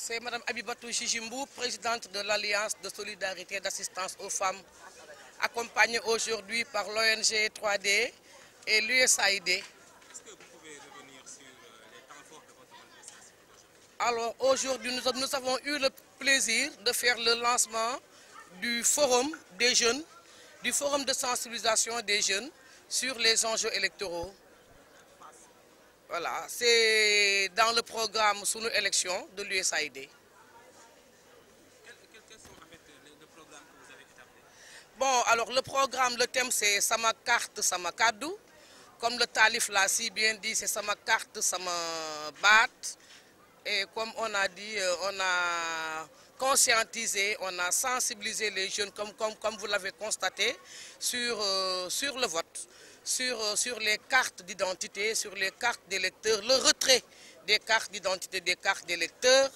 C'est Mme Abibatou Chichimbou, présidente de l'Alliance de solidarité et d'assistance aux femmes, accompagnée aujourd'hui par l'ONG 3D et l'USAID. Est-ce que vous pouvez revenir sur les temps forts de votre manifestation? Alors aujourd'hui, nous avons eu le plaisir de faire le lancement du forum des jeunes, du forum de sensibilisation des jeunes sur les enjeux électoraux. Voilà, c'est dans le programme sous nos élections de l'USAID. Quels sont en fait le programme que vous avez établi? Bon, alors le programme, le thème c'est Sama carte, Sama kaddu. Comme le Talif l'a si bien dit, c'est Sama carte, Sama bat. Et comme on a dit, on a conscientisé, on a sensibilisé les jeunes, comme vous l'avez constaté, sur le vote, sur les cartes d'identité, sur les cartes d'électeurs, le retrait des cartes d'identité, des cartes d'électeurs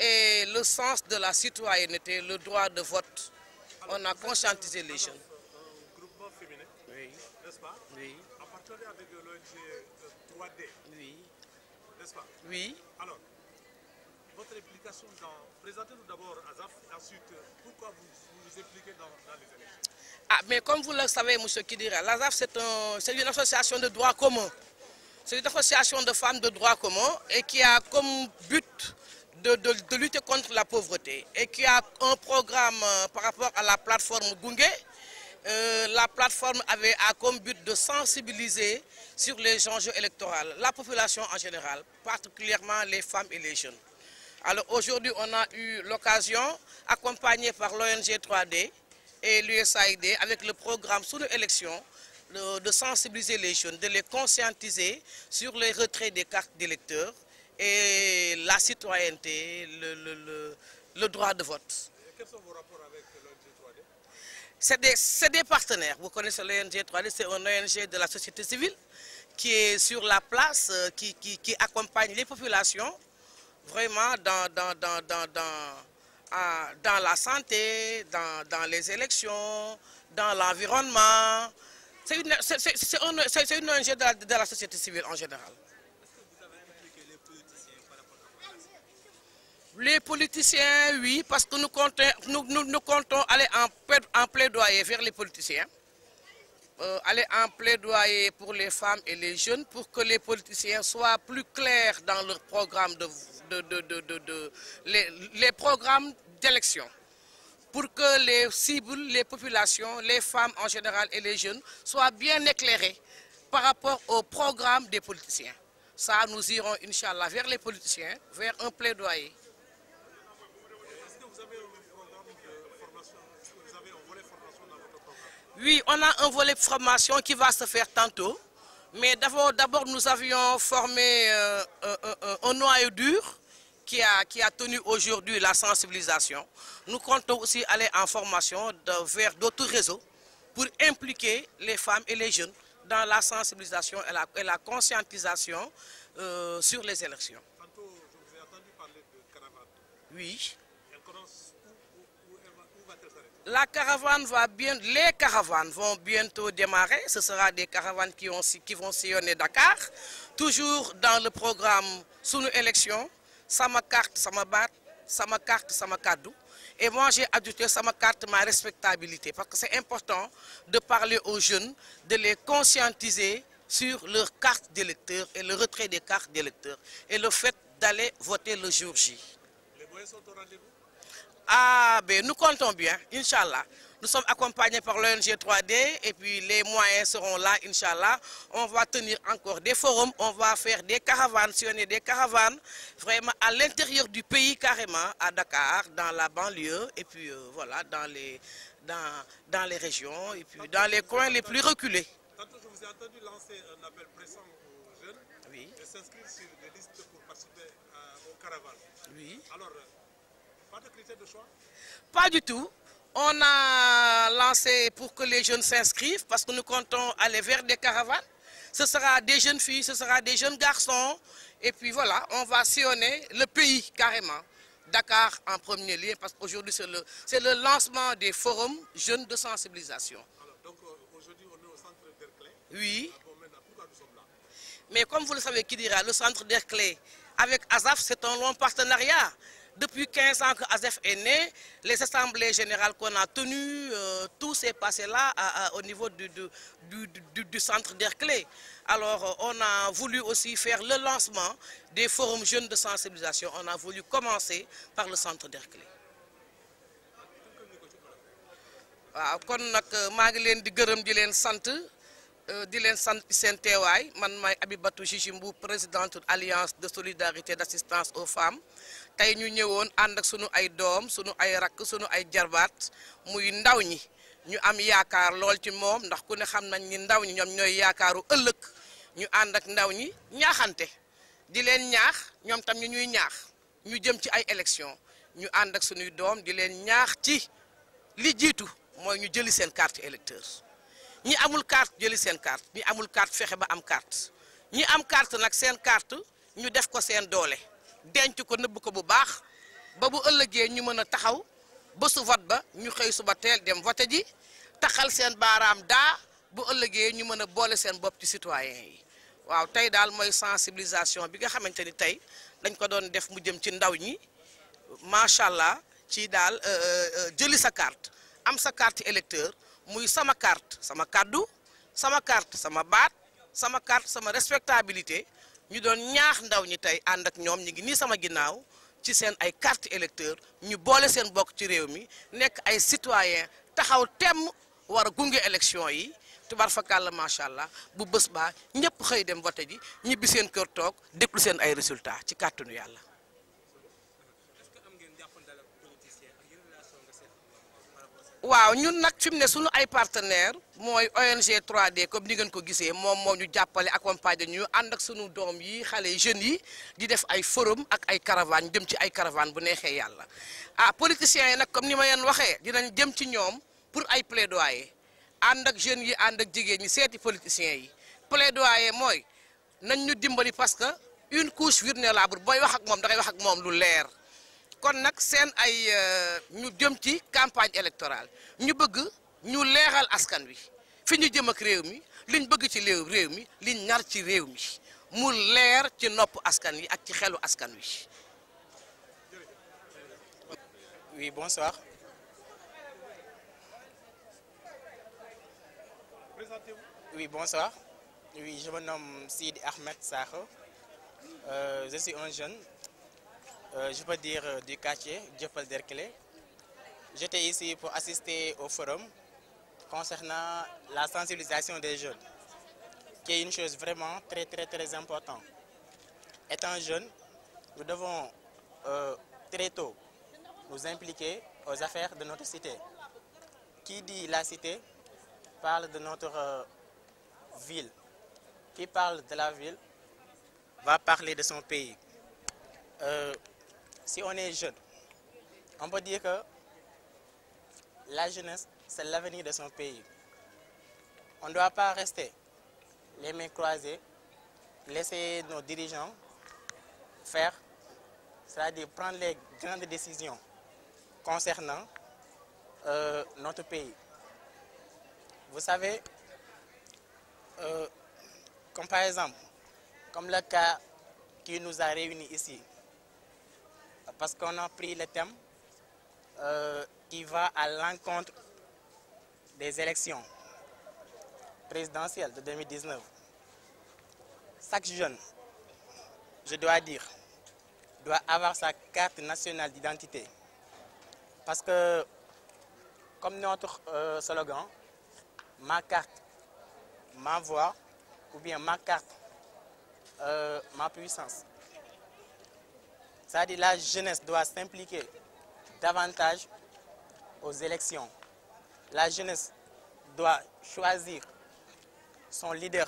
et le sens de la citoyenneté, le droit de vote. On a conscientisé les jeunes. Un groupement féminin, Oui, n'est-ce pas? oui, En partenariat avec l'ONG 3D, oui, n'est-ce pas? oui. Alors, votre implication dans... Présentez-nous d'abord Azaf, ensuite, pourquoi vous vous impliquez dans les élections? Ah, mais comme vous le savez, M. Kidira, l'ASAF, c'est une association de droit commun. C'est une association de femmes de droit commun et qui a comme but de lutter contre la pauvreté et qui a un programme par rapport à la plateforme Gungé. La plateforme a comme but de sensibiliser sur les enjeux électoraux, la population en général, particulièrement les femmes et les jeunes. Alors aujourd'hui, on a eu l'occasion, accompagné par l'ONG 3D et l'USAID, avec le programme sous l'élection, de sensibiliser les jeunes, de les conscientiser sur les retraits des cartes d'électeurs et la citoyenneté, le droit de vote. Et quels sont vos rapports avec l'ONG 3D? C'est des partenaires. Vous connaissez l'ONG 3D, c'est un ONG de la société civile qui est sur la place, qui accompagne les populations vraiment dans la santé, dans les élections, dans l'environnement. C'est une ONG de la société civile en général. Est-ce que vous avez impliqué les politiciens par rapport à votre action? Les politiciens, oui, parce que nous comptons aller en plaidoyer vers les politiciens. Aller en plaidoyer pour les femmes et les jeunes pour que les politiciens soient plus clairs dans leur programme les programmes d'élection, pour que les cibles, les populations, les femmes en général et les jeunes soient bien éclairés par rapport au programme des politiciens. Ça, nous irons, Inch'Allah, vers les politiciens, vers un plaidoyer. Est-ce que vous avez un programme de formation? Est-ce que vous avez un volet formation dans votre programme? Oui, on a un volet de formation qui va se faire tantôt. Mais d'abord, nous avions formé un noyau dur qui a tenu aujourd'hui la sensibilisation. Nous comptons aussi aller en formation vers d'autres réseaux pour impliquer les femmes et les jeunes dans la sensibilisation et la conscientisation sur les élections. Tantôt, je vous ai entendu parler de caravane. Oui. Elle commence où va-t-elle s'arrêter? Les caravanes vont bientôt démarrer. Ce sera des caravanes qui vont sillonner Dakar, toujours dans le programme sous nos élections, Sama carte, Sama bat, Sama carte, Sama kaddu. Et moi, j'ai ajouté Sama carte, ma respectabilité, parce que c'est important de parler aux jeunes, de les conscientiser sur leur carte d'électeur et le retrait des cartes d'électeurs et le fait d'aller voter le jour J. Les moyens sont au rendez-vous? Ah, ben nous comptons bien, Inch'Allah. Nous sommes accompagnés par l'ONG 3D et puis les moyens seront là, Inch'Allah. On va tenir encore des forums, on va faire des caravanes, sillonner des caravanes, vraiment à l'intérieur du pays carrément, à Dakar, dans la banlieue et puis voilà, dans les régions et puis dans les coins les plus reculés. Tantôt, je vous ai entendu lancer un appel pressant aux jeunes Oui, de s'inscrire sur des listes pour participer aux caravanes. oui. Alors, pas de critères de choix? Pas du tout. On a lancé pour que les jeunes s'inscrivent parce que nous comptons aller vers des caravanes. Ce sera des jeunes filles, ce sera des jeunes garçons. Et puis voilà, on va sillonner le pays carrément. Dakar en premier lieu parce qu'aujourd'hui c'est le lancement des forums jeunes de sensibilisation. Alors, donc aujourd'hui, on est au centre d'Erclé. Oui, Bon, maintenant, pourquoi nous sommes là? mais comme vous le savez, qui dira, le centre d'Erclé avec Azaf, c'est un long partenariat. Depuis 15 ans que ASEF est né, les assemblées générales qu'on a tenues, tout s'est passé là au niveau du centre Derklé. Alors on a voulu aussi faire le lancement des forums jeunes de sensibilisation. On a voulu commencer par le centre Derklé. waaw kon nag maa ngi leen di gërëm di leen sant seen teewaay man maay Abibatou Jiji Mboup présidente alliance de solidarité d'assistance aux femmes tey ñu ñëwoon ànd ak sunu ay doom sunu ay rakk sunu ay jarbaat muy ndaw ñi ñu am yaakaar lool ci moom ndax ku ne xam nañ ni ndaw ñi ñoom ñooy yaakaaru ëllëg ñu ànd ak ndaw ñi ñaaxante di leen ñaax ñoom tam ñu ñuy ñaax ñu jëm ci ay élection ñu ànd ak sunuy doom di leen ñaax ci li jiitu mooy ñu jëli seen carte électeur ñi amul carte jëli seen carte ñi amul carte fexe ba am carte ñi am carte nag seen carte ñu def ko seen doole denc ko nëbb ko bu baax ba bu ëllëgee ñu mën a taxaw ba su vote ba ñu xëy suba teel dem vote ji taxal seen baaraam daa bu ëllëgee ñu mën a boole seen bopp ci citoyen yi waaw tey daal mooy sensibilisation bi nga xamante ni tey dañ ko doon def mu jëm ci ndaw ñi macha allah ci daal jëli sa carte am sa carte électeur muy sama carte sama kaddu sama carte sama baat sama carte sama respectabilité ñu doon ñaax ndaw ñi tey ànd ak ñoom ñu ngi nii sama ginnaaw ci seen ay carte électeur ñu boole seen bokk ci réew mi nekk ay citoyen taxaw temm war a gunge élection yi tubar fakàlla macha allah bu bés baa ñëpp xëy dem vote ji ñibbi seen kër toog déglu seen ay résultats ci kàttanu yàlla. waaw ñun nag fi mu ne suñu ay partenaire mooy ONG 3D comme ni ngeen ko gisee moom moo ñu jàppale accompagner ñu ànd ak sunu doom yi xale yi jeunes yi di def ay forum ak ay caravane jëm ci ay caravane bu neexee yàlla politiciens yi nag comme ni ma leen waxee dinañ jëm ci ñoom pour ay plaidoyer ànd ak jeunes yi ànd ak jigéen ñi seeti politiciens yi plaidoyer mooy nañ ñu dimbali parce que une couche vulnérable booy wax ak moom da ngay wax ak moom lu leer. kon nag seen ay ñu jëm ci campagne électorale ñu bëgg ñu leeral askan wi fi ñu jëm ak réew mi liñ bëgg ci réew mi liñ nar ci réew mi mu leer ci nopp askan wi ak ci xelu askan wi. Oui, bonsoir. Oui, bonsoir. Oui, je me nomme Sidi Ahmed Sakho. Je suis un jeune. Je peux dire du quartier Dieuppeul Derklé. J'étais ici pour assister au forum concernant la sensibilisation des jeunes, qui est une chose vraiment très importante. Étant jeune, nous devons très tôt nous impliquer aux affaires de notre cité. Qui dit la cité parle de notre ville. Qui parle de la ville va parler de son pays. Si on est jeune, on peut dire que la jeunesse, c'est l'avenir de son pays. On ne doit pas rester les mains croisées, laisser nos dirigeants faire, c'est-à-dire prendre les grandes décisions concernant notre pays. Vous savez, comme par exemple, comme le cas qui nous a réunis ici, parce qu'on a pris le thème qui va à l'encontre des élections présidentielles de 2019. Chaque jeune, je dois dire, doit avoir sa carte nationale d'identité. Parce que, comme notre slogan, ma carte, ma voix, ou bien ma carte, ma puissance. C'est-à-dire la jeunesse doit s'impliquer davantage aux élections. La jeunesse doit choisir son leader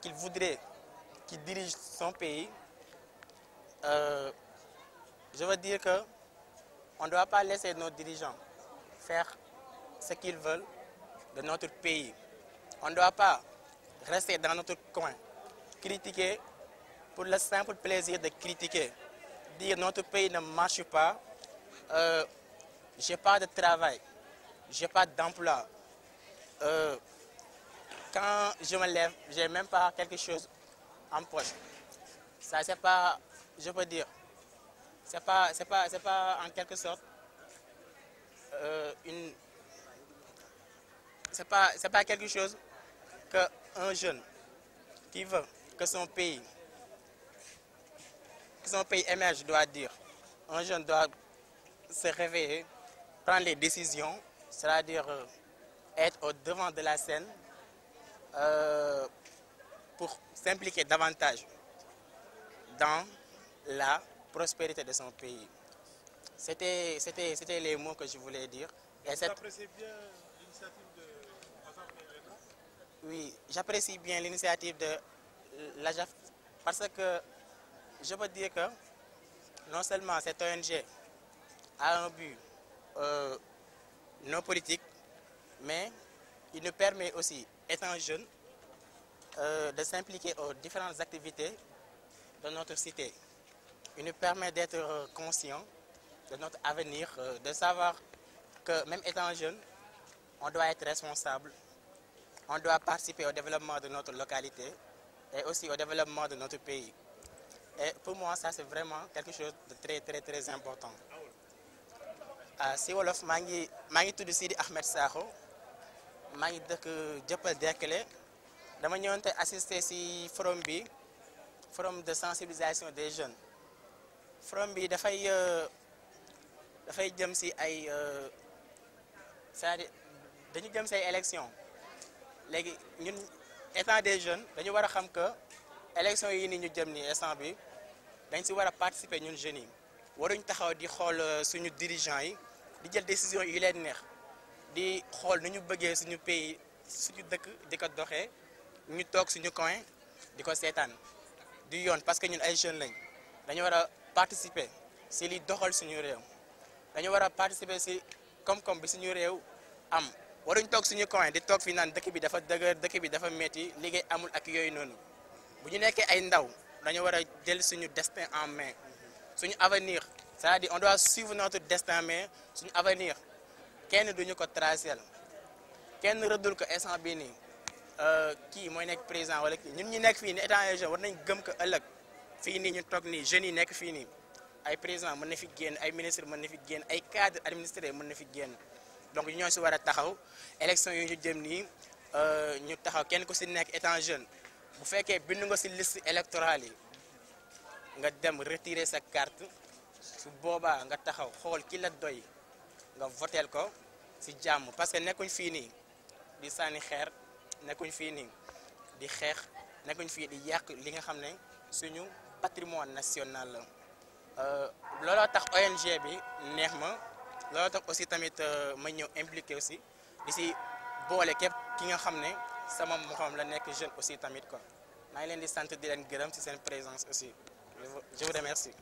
qu'il voudrait, qui dirige son pays. Je veux dire qu'on ne doit pas laisser nos dirigeants faire ce qu'ils veulent de notre pays. On ne doit pas rester dans notre coin, critiquer pour le simple plaisir de critiquer, dire notre pays ne marche pas, j'ai pas de travail, j'ai pas d'emploi. Quand je me lève, j'ai même pas quelque chose en poche. Ça c'est pas, je peux dire, c'est pas en quelque sorte c'est pas quelque chose que un jeune qui veut que son pays émerge doit dire. Un jeune doit se réveiller, prendre les décisions, c'est-à-dire être au devant de la scène pour s'impliquer davantage dans la prospérité de son pays. C'était les mots que je voulais dire. Et vous appréciez bien l'initiative de Azaf et Elena? Oui, j'apprécie bien l'initiative de l'AJAF parce que je peux dire que non seulement cette ONG a un but non politique, mais il nous permet aussi, étant jeune, de s'impliquer aux différentes activités de notre cité. Il nous permet d'être conscient de notre avenir, de savoir que même étant jeune, on doit être responsable, on doit participer au développement de notre localité et aussi au développement de notre pays. Et pour moi, ça c'est vraiment quelque chose de très très très important. Si wolof maa ngi tudd Sidi Ahmed Sakho maa ngi dëkk Dieuppeul Derklé dama ñëwoon te assister ci forum de sensibilisation des jeunes. Forum bi dafay jëm ci ay c'est-à-dire dañu jëm ci ay élections léegi ñun étant des jeunes dañu war a xam que élections yi ni ñu jëm ni instant bi dañ ci war a participer ñun jeunes yi waruñ taxaw di xool suñu dirigeants yi di jël décision yu leen neex di xool nu ñu bëggee suñu pays suñu dëkk di ko doxee ñu toog suñu coin di ko seetaan du yoon parce que ñun ay jeunes lañ dañu war a participer ci li doxal suñu réew dañu war a participer ci koom-koom bi suñu réew am waruñ toog suñu coin di toog fi naan dëkk bi dafa dëgër dëkk bi dafa metti liggéey amul ak yooyu noonu bu ñu nekkee ay ndaw dañu war a jël suñu destin en main suñu avenir c'est-à-dire on doit suivre notre destin mais suñu avenir kenn duñu ko tracer kenn rëddul ko instant bii nii kii mooy nekk président wala kii ñun ñu nekk fii nii étant ay jeunes war nañ gëm ko ëllëg fii nii ñu toog nii jeunes yi nekk fii nii ay président mën na fi génn ay ministre mën na fi génn ay cadre administratif mën na fi génn donc ñoo si war a taxaw élection yi ñu jëm nii ñu taxaw kenn ku si nekk étant jeune bu fekkee bindu nga si liste électorale yi nga dem retirer sa carte su boobaa nga taxaw xool ki la doy nga voteel ko si jàmm parce que nekkuñ fii nii di sànni xeer nekkuñ fii nii di xeex nekkuñ fii di yàq li nga xam ne suñu patrimoine national la looloo tax ONG bi neex ma looloo tax aussi tamit ma ñëw impliqué aussi di si boole képp ki nga xam ne sama moxam la nekk jeune aussi tamit quoi maa ngi leen di sant di leen gërëm ci seen présence aussi je vous remercie.